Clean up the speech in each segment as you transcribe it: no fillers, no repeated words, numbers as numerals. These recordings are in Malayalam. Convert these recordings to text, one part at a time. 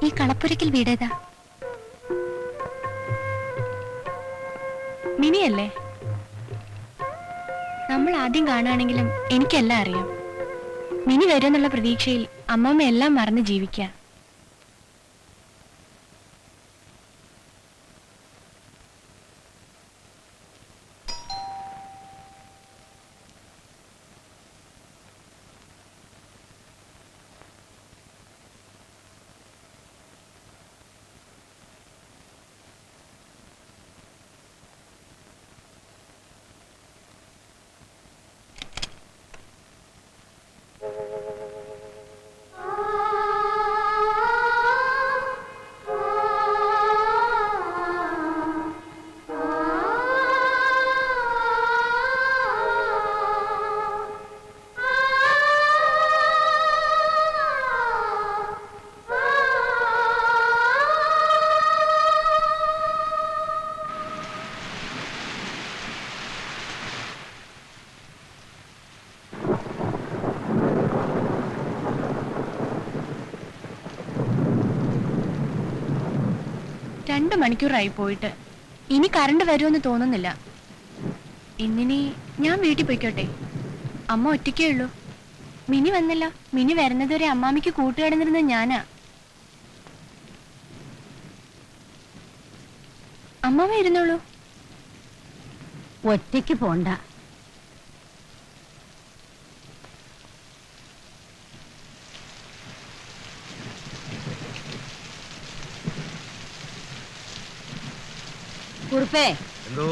ഈ കളപ്പുരയ്ക്കൽ വീടേതാ? മിനിയല്ലേ? നമ്മൾ ആദ്യം കാണുകയാണെങ്കിലും എനിക്കെല്ലാം അറിയാം. മിനി വരുമെന്നുള്ള പ്രതീക്ഷയിൽ അമ്മമ്മ എല്ലാം മറന്ന് ജീവിക്കുക. രണ്ട് മണിക്കൂറായി പോയിട്ട്. ഇനി കറണ്ട് വരുമെന്ന് തോന്നുന്നില്ല. ഇന്നിനി ഞാൻ വീട്ടിൽ പോയിക്കോട്ടെ. അമ്മ ഒറ്റയ്ക്കേ ഉള്ളൂ. മിനി വന്നില്ല. മിനി വരുന്നതുവരെ അമ്മാമിക്ക് കൂട്ടുകിടന്നിരുന്നത് ഞാനാ. അമ്മാമ ഇരുന്നോളൂ. ഒറ്റയ്ക്ക് പോണ്ട. കുറുപ്പേ, എന്തോ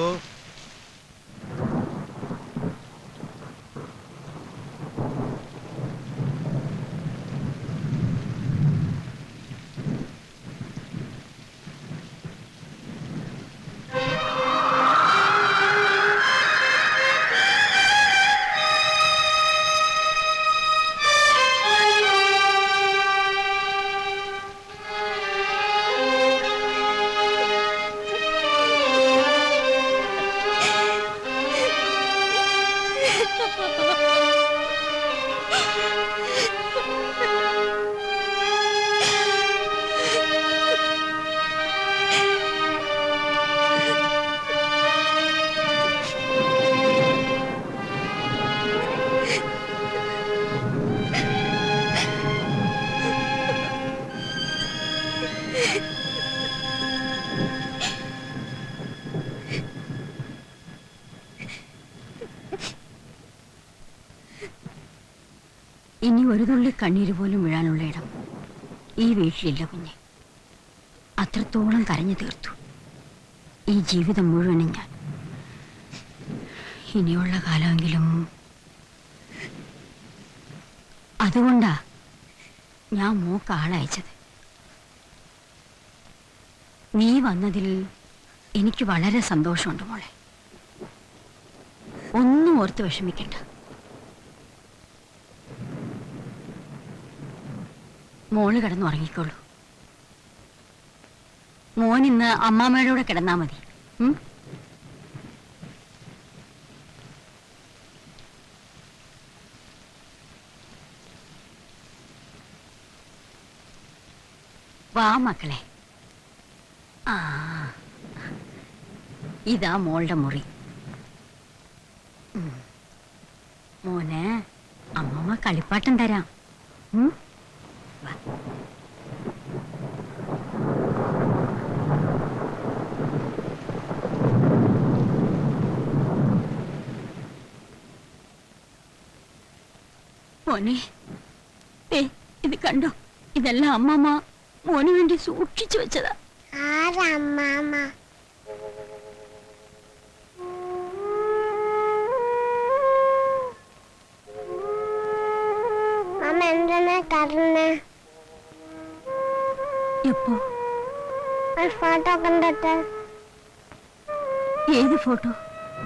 ഇനി ഒരു തുള്ളി കണ്ണീര് പോലും വീഴാനുള്ള ഇടം ഈ വീട്ടിലില്ല കുഞ്ഞെ. അത്രത്തോളം കരഞ്ഞു തീർത്തു ഈ ജീവിതം മുഴുവനും ഞാൻ. ഇനിയുള്ള കാലമെങ്കിലും അതുകൊണ്ടാ ഞാൻ മോക്ക് ആളയച്ചത്. നീ വന്നതിൽ എനിക്ക് വളരെ സന്തോഷമുണ്ട് മോളെ. ഒന്നും ഓർത്ത് വിഷമിക്കണ്ട. മോള് കിടന്നുറങ്ങിക്കോളൂ. മോൻ ഇന്ന് അമ്മാമ്മയുടെ കൂടെ കിടന്നാ മതി. വാ മക്കളെ. ആ, ഇതാ മോളുടെ മുറി. മോനെ, അമ്മമ്മ കളിപ്പാട്ടം തരാം. മോനെ, ഇത് കണ്ടോ? ഇതെല്ലാം അമ്മമ്മ മോന് വേണ്ടി സൂക്ഷിച്ചു വെച്ചതാ. എപ്പോ? ഫോട്ടോ കണ്ടിട്ട്. ഏത് ഫോട്ടോ?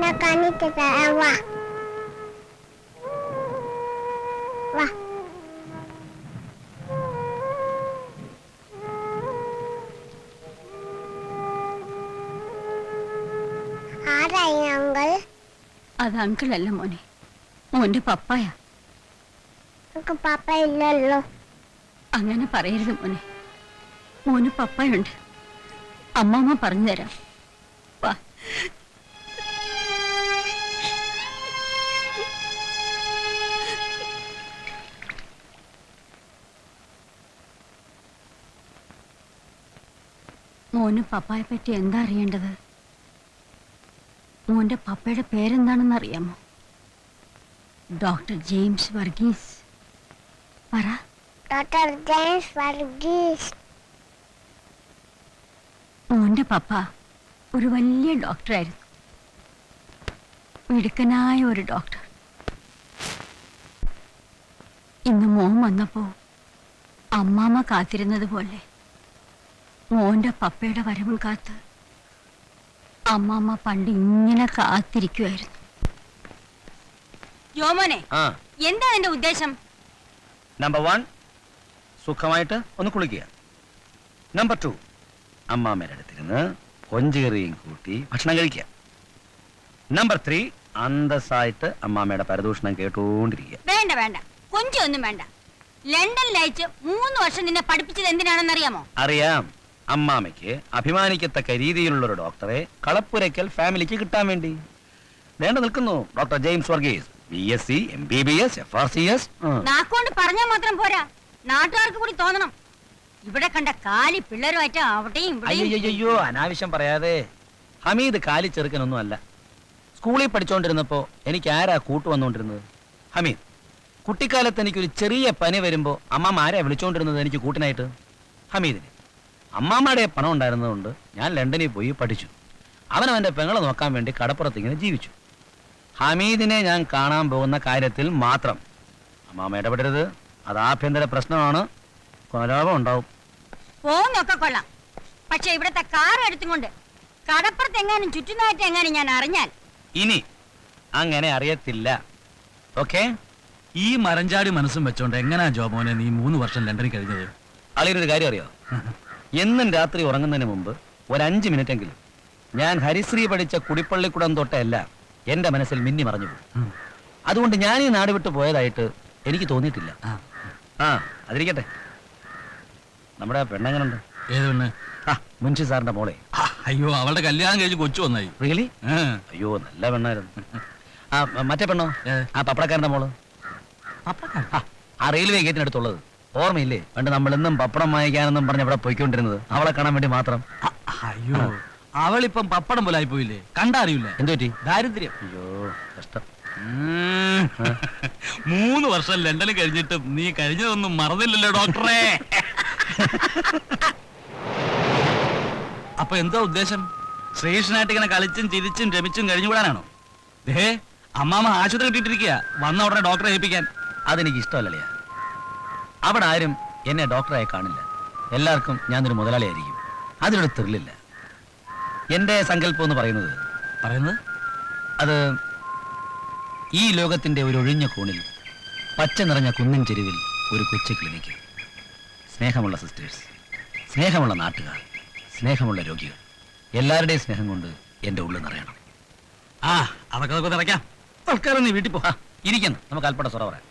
ഞാൻ കാണിച്ചു തരാം. വാ വാ. ആരായി അങ്കിൾ? അത് അങ്കിളല്ല മോനെ, മോന്റെ പപ്പായാ. പപ്പ ഇല്ലല്ലോ. അങ്ങനെ പറയരുത് മോനെ. മോന് പപ്പയുണ്ട്. അമ്മാമ്മ പറഞ്ഞു തരാം. വാ. മോന് പപ്പായെ പറ്റി എന്താ അറിയേണ്ടത്? മോന്റെ പപ്പയുടെ പേരെന്താണെന്ന് അറിയാമോ? Doctor James Varghese. പറ. Doctor James Varghese. മോന്റെ പപ്പ ഒരു വലിയ ഡോക്ടറായിരുന്നു. മിടുക്കനായ ഒരു ഡോക്ടർ. ഇന്ന് മോൻ വന്നപ്പോ അമ്മാമ്മ കാത്തിരുന്നത് പോലെ മോന്റെ പപ്പയുടെ വരവും കാത്ത് അമ്മാമ്മ പണ്ട് ഇങ്ങനെ കാത്തിരിക്കുമായിരുന്നു. യോമോനെ, എന്താ എന്റെ ഉദ്ദേശം? നമ്പർ 1 സുഖമായിട്ട് ഒന്ന് കുളിക്കുക. നമ്പർ 2 അമ്മാമ്മയുടെ അടുത്തിരുന്ന് കൊഞ്ചേറിയും കൂട്ടി ഭക്ഷണം കഴിക്കുക. നമ്പർ 3 അന്തസ്സായിട്ട് അമ്മാമ്മയുടെ പരദൂഷണം കേട്ടുകൊണ്ടിരിക്കുക. വേണ്ട വേണ്ട, കൊഞ്ചൊന്നും വേണ്ട. ലണ്ടനിൽ അയച്ച് 3 വർഷം നിന്നെ പഠിപ്പിച്ചത് എന്തിനാണെന്നറിയാമോ? അറിയാം. അമ്മാമ്മയ്ക്ക് അഭിമാനിക്കത്തക്ക രീതിയിലുള്ള ഒരു ഡോക്ടറെ കളപ്പുരയ്ക്കൽ ഫാമിലിക്ക് കിട്ടാൻ വേണ്ടി. വേണ്ട നിൽക്കുന്നു doctor James Varghese, BSc, MBBS, FRCS. നാക്കൊണ്ട് പറഞ്ഞാൽ മാത്രം പോരാ, നാട്ടുകാർക്ക് കൂടി തോന്നണം. ഇവിടെ കണ്ട കാലി പിള്ളേരുമായിട്ട് അവിടെയും അയ്യോ അനാവശ്യം പറയാതെ. ഹമീദ് കാലി ചെറുക്കനൊന്നും അല്ല. സ്കൂളിൽ പഠിച്ചുകൊണ്ടിരുന്നപ്പോ എനിക്ക് ആരാ കൂട്ടു വന്നുകൊണ്ടിരുന്നത്? ഹമീദ്. കുട്ടിക്കാലത്ത് എനിക്കൊരു ചെറിയ പനി വരുമ്പോ അമ്മമ്മ ആരാ വിളിച്ചുകൊണ്ടിരുന്നത് എനിക്ക് കൂട്ടിനായിട്ട്? ഹമീദിന്. അമ്മാമ്മയുടെ പണം ഉണ്ടായിരുന്നതുകൊണ്ട് ഞാൻ ലണ്ടനിൽ പോയി പഠിച്ചു. അവനവന്റെ പെങ്ങളെ നോക്കാൻ വേണ്ടി കടപ്പുറത്ത് ഇങ്ങനെ ജീവിച്ചു. ഹമീദിനെ ഞാൻ കാണാൻ പോകുന്ന കാര്യത്തിൽ മാത്രം അമ്മാമ്മ ഇടപെടരുത്. അത് ആഭ്യന്തര പ്രശ്നമാണ്. കലാപം ഉണ്ടാവും. പോന്നൊക്കെ കൊള്ളാം, പക്ഷെ ഇവിടത്തെ കാർ എടുത്തുകൊണ്ട് കടപ്പുറത്ത് എങ്ങാനും ചുറ്റുനായിട്ട് എങ്ങാനും ഞാൻ അറിഞ്ഞാൽ ഇനി അങ്ങനെ അറിയത്തില്ല. ഓക്കെ? ഈ മരഞ്ചാടി മനസ്സും വെച്ചോണ്ട് എങ്ങനാ ജോമോനെ നീ 3 വർഷം ലണ്ടനിൽ കഴിഞ്ഞത്? അളിയൊരു കാര്യം അറിയോ? എന്നും രാത്രി ഉറങ്ങുന്നതിന് മുമ്പ് ഒരു 5 മിനിറ്റെങ്കിലും ഞാൻ ഹരിശ്രീ പഠിച്ച കുടിപ്പള്ളിക്കുടം തൊട്ടല്ല എന്റെ മനസ്സിൽ മിന്നി മറഞ്ഞു പോകും. അതുകൊണ്ട് ഞാൻ ഈ നാട് വിട്ടു പോയതായിട്ട് എനിക്ക് തോന്നിയിട്ടില്ല. അതിരിക്കട്ടെ, നമ്മുടെ പെണ്ണെങ്ങനുണ്ട്? ഏത് പെണ്ണ്? മുൻഷി സാറിന്റെ മോളെ. അയ്യോ, അവളുടെ കല്യാണം കഴിച്ച് കൊച്ചു വന്നായി. റിയലി? അയ്യോ നല്ല പെണ്ണായിരുന്നു. മറ്റേ പെണ്ണോ? ആ പപ്പടക്കാരന്റെ മോള്. ആ റെയിൽവേ ഗേറ്റിനടുത്തുള്ളത് ഓർമ്മയില്ലേ? പണ്ട് നമ്മളെന്നും പപ്പടം വാങ്ങിക്കാനെന്നും പറഞ്ഞ് അവിടെ പോയിക്കൊണ്ടിരുന്നത് അവളെ കാണാൻ വേണ്ടി മാത്രം. അയ്യോ, അവളിപ്പം പപ്പടം പോലെ ആയി പോയില്ലേ? കണ്ടറിയില്ല. എന്തു പറ്റി? ദാരിദ്ര്യം. അയ്യോ കഷ്ടം. 3 വർഷം ലണ്ടനിൽ കഴിഞ്ഞിട്ടും നീ കഴിഞ്ഞതൊന്നും മറന്നില്ലല്ലോ ഡോക്ടറെ. അപ്പൊ എന്താ ഉദ്ദേശം? ശ്രീകൃഷ്ണനായിട്ട് ഇങ്ങനെ കളിച്ചും ചിരിച്ചും രമിച്ചും കഴിഞ്ഞുകൂടാനാണോ? ദേ, അമ്മാമ്മ ആശുപത്രി കിട്ടിയിട്ടിരിക്കുക, വന്ന ഉടനെ ഡോക്ടറെ ഏൽപ്പിക്കാൻ. അതെനിക്ക് ഇഷ്ടമല്ലല്ലേ. അവിടെ ആരും എന്നെ ഡോക്ടറായി കാണില്ല. എല്ലാവർക്കും ഞാനൊരു മുതലാളിയായിരിക്കും. അതിനൊരു ത്രില്ലില്ല. എന്റെ സങ്കല്പം എന്ന് പറയുന്നത് അത് ഈ ലോകത്തിന്റെ ഒരു ഒഴിഞ്ഞ കോണിൽ പച്ച നിറഞ്ഞ കുന്നിൻ ചെരുവിൽ ഒരു കൊച്ചു ക്ലിനിക്ക്, സ്നേഹമുള്ള സിസ്റ്റേഴ്സ്, സ്നേഹമുള്ള നാട്ടുകാർ, സ്നേഹമുള്ള രോഗികൾ, എല്ലാവരുടെയും സ്നേഹം കൊണ്ട് എന്റെ ഉള്ളിൽ നിറയണം. അതൊക്കെ നിറയ്ക്കാം. തൽക്കാലം നീ വീട്ടിൽ പോ. ഇരിക്കുന്നു, നമുക്ക് അല്പട സ്വറ പറയാം.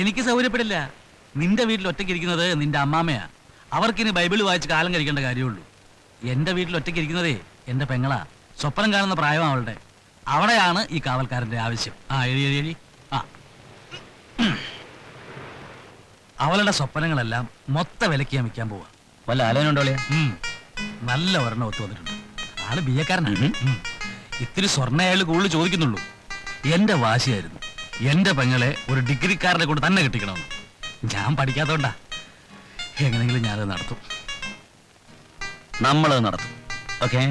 എനിക്ക് സൗകര്യപ്പെടില്ല. നിന്റെ വീട്ടിൽ ഒറ്റയ്ക്ക് ഇരിക്കുന്നത് നിന്റെ അമ്മാമ്മയാ. അവർക്കിനി ബൈബിൾ വായിച്ച് കാലം കഴിക്കേണ്ട കാര്യമുള്ളൂ. എന്റെ വീട്ടിൽ ഒറ്റയ്ക്ക് ഇരിക്കുന്നതേ എന്റെ പെങ്ങളാ. സ്വപ്നം കാണുന്ന പ്രായമാണ് അവളുടെ. അവിടെയാണ് ഈ കാവൽക്കാരന്റെ ആവശ്യം. എഴി. അവളുടെ സ്വപ്നങ്ങളെല്ലാം മൊത്ത വിലക്ക് ഞാൻ വിൽക്കാൻ പോവാ. വല്ല ആലോചനയുണ്ടോളെ? നല്ല ഒരെണ്ണം ഒത്തു വന്നിട്ടുണ്ട്. ആള് ബിയക്കാരനാണ്. ഇത്തിരി സ്വർണ്ണ അയാൾ കൂടുതൽ ചോദിക്കുന്നുള്ളൂ. എന്റെ വാശിയായിരുന്നു എന്റെ പെങ്ങളെ ഒരു ഡിഗ്രിക്കാരനെ കൊണ്ട് തന്നെ കിട്ടിക്കണമെന്ന്. ഞാൻ പഠിക്കാത്തോണ്ടാ. എങ്ങനെങ്കിലും ഞാനത് നടത്തും. നമ്മളത് നടത്തും. ഓക്കെ?